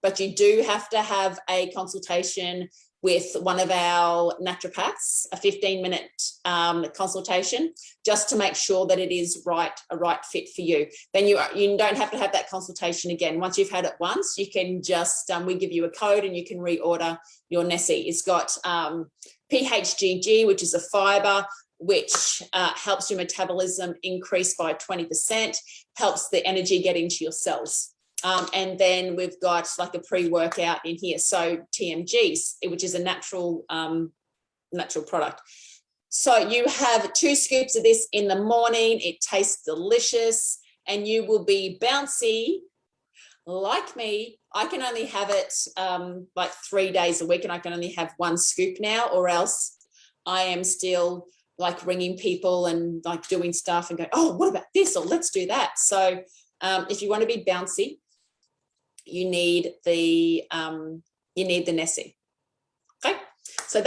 but you do have to have a consultation with one of our naturopaths, a 15-minute consultation, just to make sure that it is a right fit for you. Then you don't have to have that consultation again. Once you've had it once, you can just, we give you a code and you can reorder your Nessie. It's got PHGG, which is a fiber, which helps your metabolism increase by 20%, helps the energy get into your cells. And then we've got like a pre-workout in here. So TMGs, which is a natural product. So you have 2 scoops of this in the morning. It tastes delicious and you will be bouncy like me. I can only have it like 3 days a week, and I can only have 1 scoop now, or else I am still like ringing people and like doing stuff and go, oh, what about this? Or let's do that. So if you want to be bouncy, you need the Nessie. Okay, so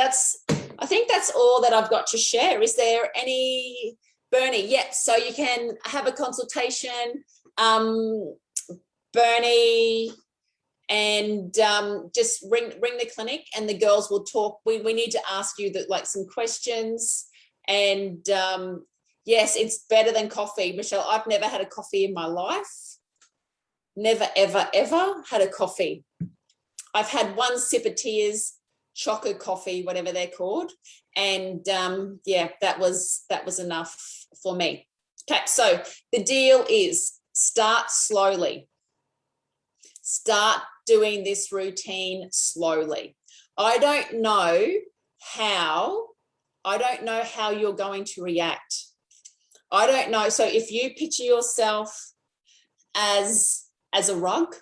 I think that's all that I've got to share. Is there any, Bernie? Yeah, so you can have a consultation, Bernie, and just ring the clinic and the girls will talk. We need to ask you some questions, and yes, it's better than coffee. Michelle, I've never had a coffee in my life. Never, ever, ever had a coffee. I've had 1 sip of tears, choco coffee, whatever they're called. And yeah, that was enough for me. Okay, so the deal is start slowly. Start doing this routine slowly. I don't know how you're going to react. I don't know. So if you picture yourself as a rug,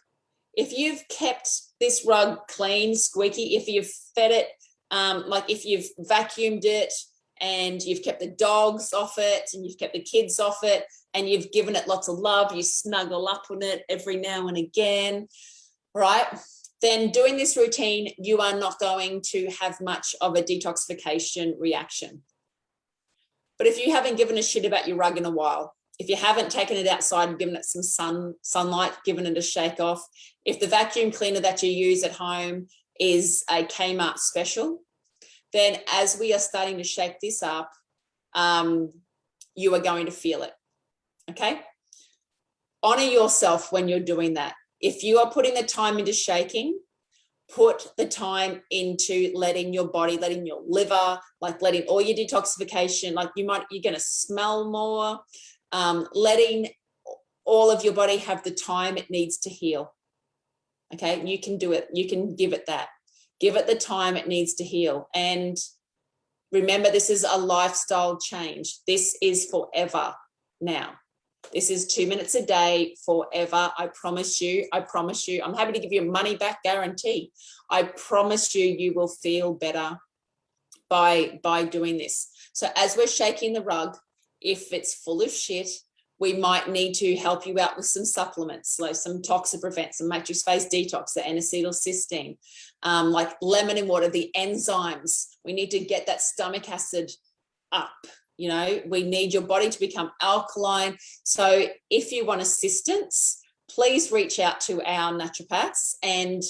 if you've kept this rug clean, squeaky, if you've fed it, like if you've vacuumed it and you've kept the dogs off it and you've kept the kids off it and you've given it lots of love, you snuggle up on it every now and again, right? Then doing this routine, you are not going to have much of a detoxification reaction. But if you haven't given a shit about your rug in a while, if you haven't taken it outside and given it some sunlight, given it a shake off, if the vacuum cleaner that you use at home is a Kmart special, then as we are starting to shake this up, you are going to feel it, okay? Honor yourself when you're doing that. If you are putting the time into shaking, put the time into letting your body, letting your liver, like letting all your detoxification, like you're going to smell more, letting all of your body have the time it needs to heal. Okay, you can do it. You can give it that. Give it the time it needs to heal. And remember, this is a lifestyle change. This is forever now. This is 2 minutes a day forever. I promise you. I promise you. I'm happy to give you a money back guarantee. I promise you, you will feel better by doing this. So as we're shaking the rug, if it's full of shit, we might need to help you out with some supplements, like some Toxiprevent, some matrix phase detox, the N-acetylcysteine, like lemon and water, the enzymes. We need to get that stomach acid up. You know, we need your body to become alkaline. So if you want assistance, please reach out to our naturopaths, and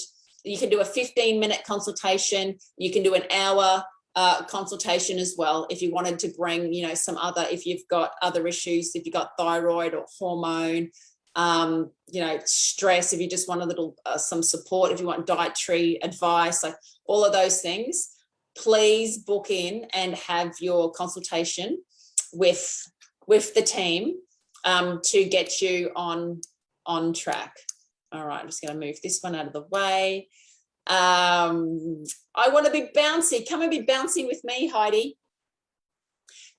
you can do a 15-minute consultation. You can do an hour consultation as well if you wanted to bring, you know, some other, if you've got other issues, if you've got thyroid or hormone, you know, stress, if you just want a little some support, if you want dietary advice, like all of those things, please book in and have your consultation with the team to get you on track. All right, I'm just going to move this one out of the way. I want to be bouncy. Come and be bouncy with me, Heidi.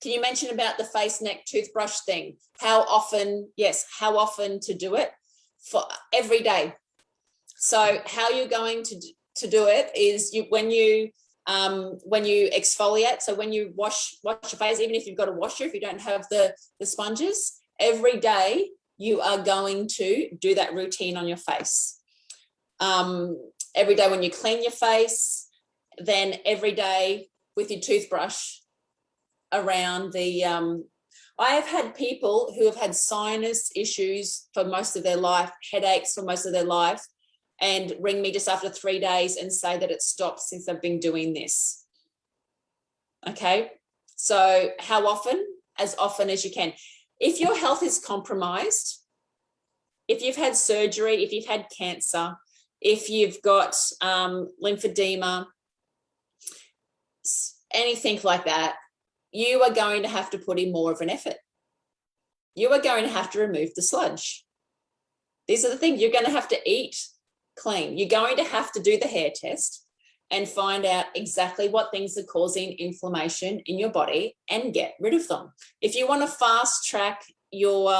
Can you mention about the face, neck, toothbrush thing? How often? Yes, how often to do it? For every day. So how you're going to do it is when you exfoliate, so when you wash your face, even if you've got a washer, if you don't have the sponges, every day you are going to do that routine on your face. every day when you clean your face, then every day with your toothbrush around the, I have had people who have had sinus issues for most of their life, headaches for most of their life, and ring me just after 3 days and say that it stopped since they've been doing this. Okay, so how often? As often as you can. If your health is compromised, if you've had surgery, if you've had cancer, if you've got lymphedema, anything like that, you are going to have to put in more of an effort. You are going to have to remove the sludge. These are the things. You're going to have to eat clean. You're going to have to do the hair test and find out exactly what things are causing inflammation in your body and get rid of them. If you want to fast track your,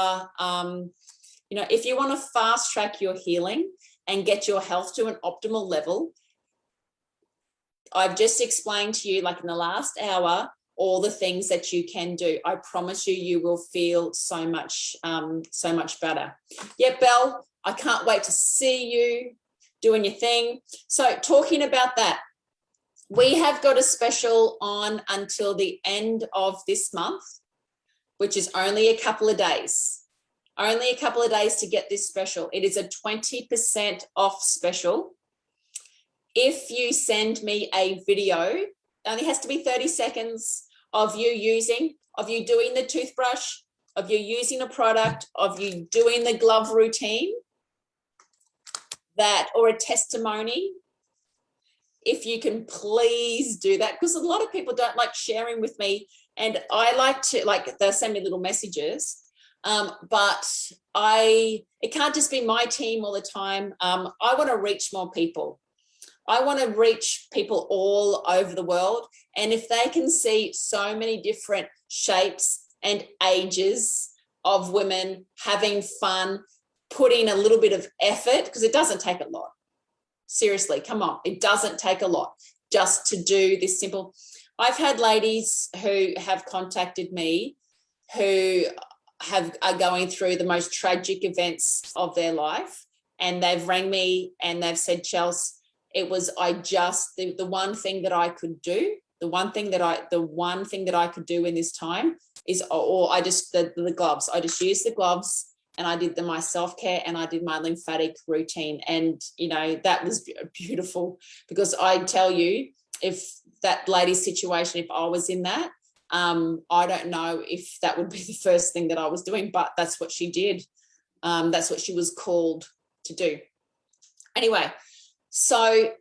if you want to fast track your healing and get your health to an optimal level, I've just explained to you, like in the last hour, all the things that you can do. I promise you, you will feel so much better. Yeah, Belle, I can't wait to see you doing your thing. So talking about that, we have got a special on until the end of this month, which is only a couple of days. Only a couple of days to get this special. It is a 20% off special. If you send me a video, it only has to be 30 seconds of you doing the toothbrush, of you using a product, of you doing the glove routine, that, or a testimony. If you can please do that, because a lot of people don't like sharing with me, and I like to, like, they'll send me little messages, but it can't just be my team all the time. I want to reach more people. I want to reach people all over the world. And if they can see so many different shapes and ages of women having fun, putting a little bit of effort, because it doesn't take a lot. Seriously, come on. It doesn't take a lot just to do this simple. I've had ladies who have contacted me who are going through the most tragic events of their life, and they've rang me and they've said, Chelsey, it was the one thing that I could do, the one thing that I could do in this time is, the gloves. I just used the gloves and I did my self-care and I did my lymphatic routine. And, that was beautiful, because I tell you, if that lady's situation, if I was in that, I don't know if that would be the first thing that I was doing, but that's what she did. That's what she was called to do. Anyway, so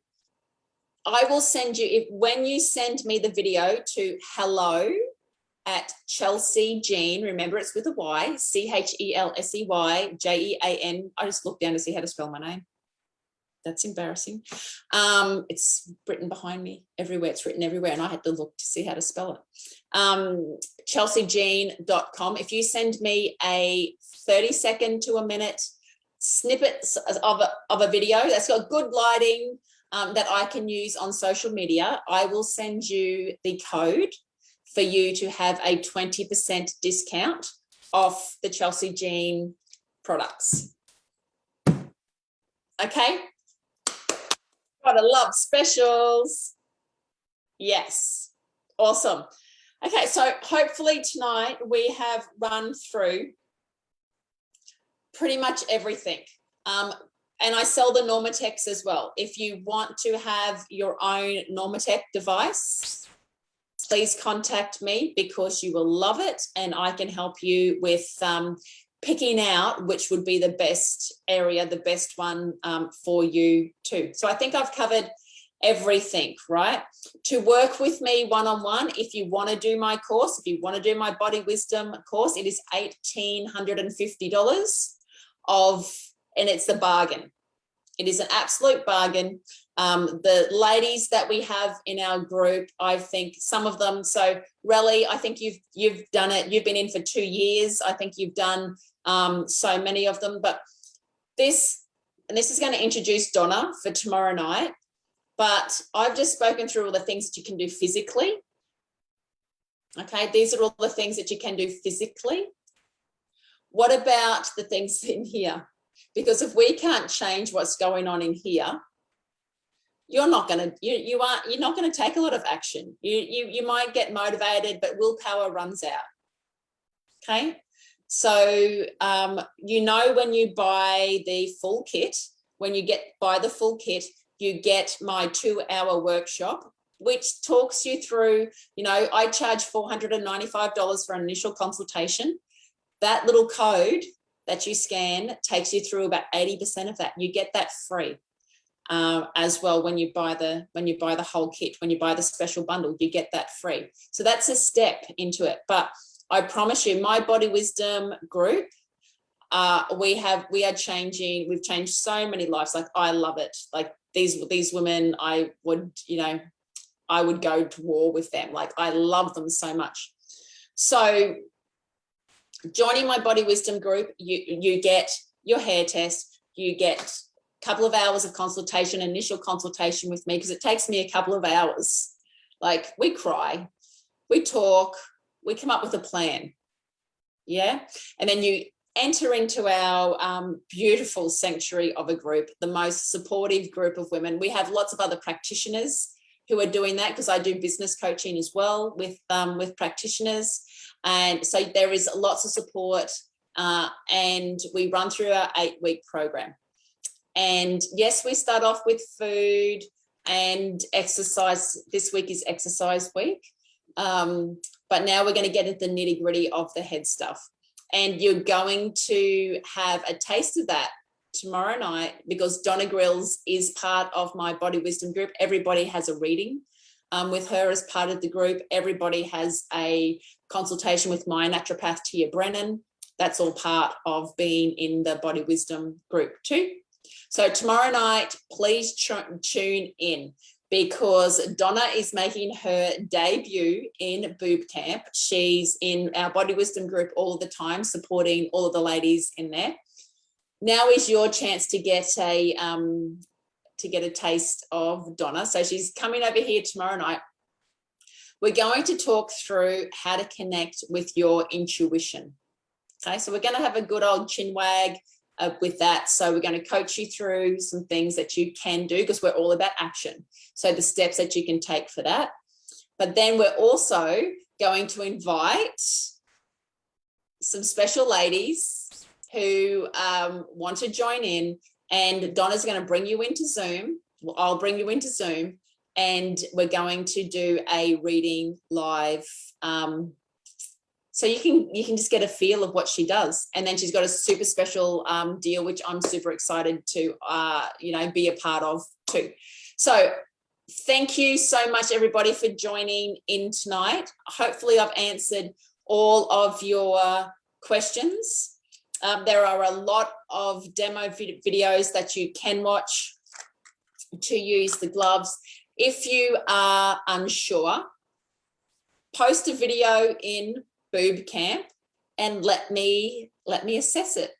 I will send you, when you send me the video to hello@Chelsey Jean, remember it's with a Y, CHELSEYJEAN. I just looked down to see how to spell my name. That's embarrassing. It's written behind me everywhere. It's written everywhere, and I had to look to see how to spell it. ChelseyJean.com. If you send me a 30-second to a minute snippets of a video that's got good lighting that I can use on social media, I will send you the code for you to have a 20% discount off the Chelsey Jean products. Okay? Gotta love specials. Yes. Awesome. Okay, so hopefully tonight we have run through pretty much everything. And I sell the LymFATics as well. If you want to have your own LymFATic device, please contact me, because you will love it, and I can help you with picking out which would be the best area, the best one for you too. So I think I've covered everything, right? To work with me one-on-one, if you want to do my course, if you want to do my Body Wisdom course, it is $1,850 and it's a bargain. It is an absolute bargain. The ladies that we have in our group, I think some of them, so Relly, I think you've done it. You've been in for 2 years. I think you've done so many of them, but this is going to introduce Donna for tomorrow night. But I've just spoken through all the things that you can do physically. Okay, these are all the things that you can do physically. What about the things in here? Because if we can't change what's going on in here, you're not going to you're not going to take a lot of action. You might get motivated, but willpower runs out. Okay, so when you buy the full kit, when you buy the full kit, you get my 2-hour workshop, which talks you through. I charge $495 for an initial consultation. That little code that you scan takes you through about 80% of that. You get that free. As well, when you buy the whole kit, when you buy the special bundle, you get that free. So that's a step into it. But I promise you, my Body Wisdom group, we've changed so many lives. Like, I love it. Like, these women, I would go to war with them. Like, I love them so much. So joining my Body Wisdom group, you get your hair test, you get couple of hours of consultation, initial consultation with me, because it takes me a couple of hours. Like, we cry, we talk, we come up with a plan. Yeah. And then you enter into our beautiful sanctuary of a group, the most supportive group of women. We have lots of other practitioners who are doing that, because I do business coaching as well with practitioners. And so there is lots of support, and we run through our 8-week program. And yes, we start off with food and exercise. This week is exercise week. But now we're going to get into the nitty-gritty of the head stuff. And you're going to have a taste of that tomorrow night, because Donna Grills is part of my Body Wisdom group. Everybody has a reading with her as part of the group. Everybody has a consultation with my naturopath, Tia Brennan. That's all part of being in the Body Wisdom group too. So tomorrow night, please tune in, because Donna is making her debut in BooB CamP. She's in our Body Wisdom group all the time, supporting all of the ladies in there. Now is your chance to get a taste of Donna. So she's coming over here tomorrow night. We're going to talk through how to connect with your intuition. Okay, so we're going to have a good old chin wag with that. So we're going to coach you through some things that you can do, because we're all about action. So the steps that you can take for that. But then we're also going to invite some special ladies who want to join in, and Donna's going to bring you into Zoom. Well, I'll bring you into Zoom, and we're going to do a reading live. So you can just get a feel of what she does. And then she's got a super special deal, which I'm super excited to, be a part of too. So thank you so much, everybody, for joining in tonight. Hopefully I've answered all of your questions. There are a lot of demo videos that you can watch to use the gloves. If you are unsure, post a video in BooB CamP and let me assess it.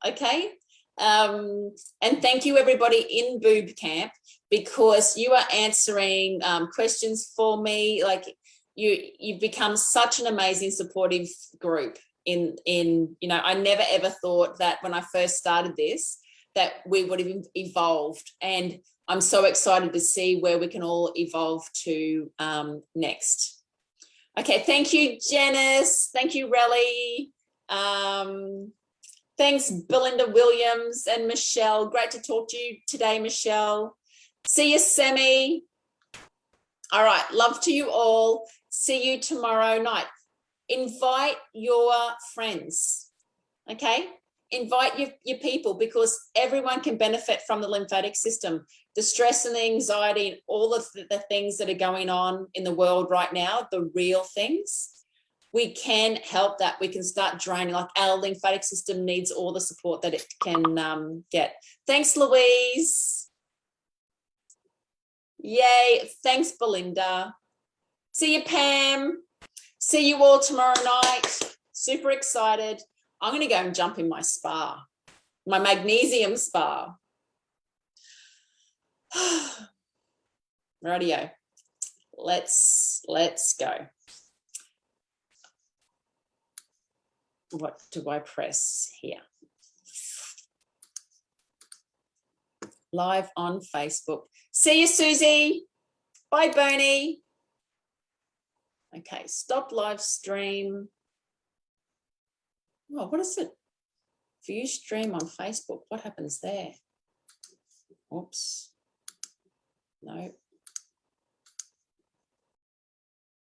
Okay. And thank you, everybody in BooB CamP, because you are answering questions for me. Like, you've become such an amazing supportive group. I never ever thought that when I first started this that we would have evolved, and I'm so excited to see where we can all evolve to next. Okay, thank you, Janice. Thank you, Relly. Thanks, Belinda Williams and Michelle. Great to talk to you today, Michelle. See you, Semi. All right, love to you all. See you tomorrow night. Invite your friends, okay? Invite your people, because everyone can benefit from the lymphatic system. The stress and the anxiety and all of the things that are going on in the world right now, the real things, we can help that. We can start draining. Like, our lymphatic system needs all the support that it can get. Thanks, Louise. Yay. Thanks, Belinda. See you, Pam. See you all tomorrow night. Super excited. I'm going to go and jump in my spa, my magnesium spa. Rightio. Let's go. What do I press here? live on Facebook. See you, Susie. Bye, Bernie. Okay, stop live stream. Oh, what is it? View stream on Facebook. What happens there? Oops. No.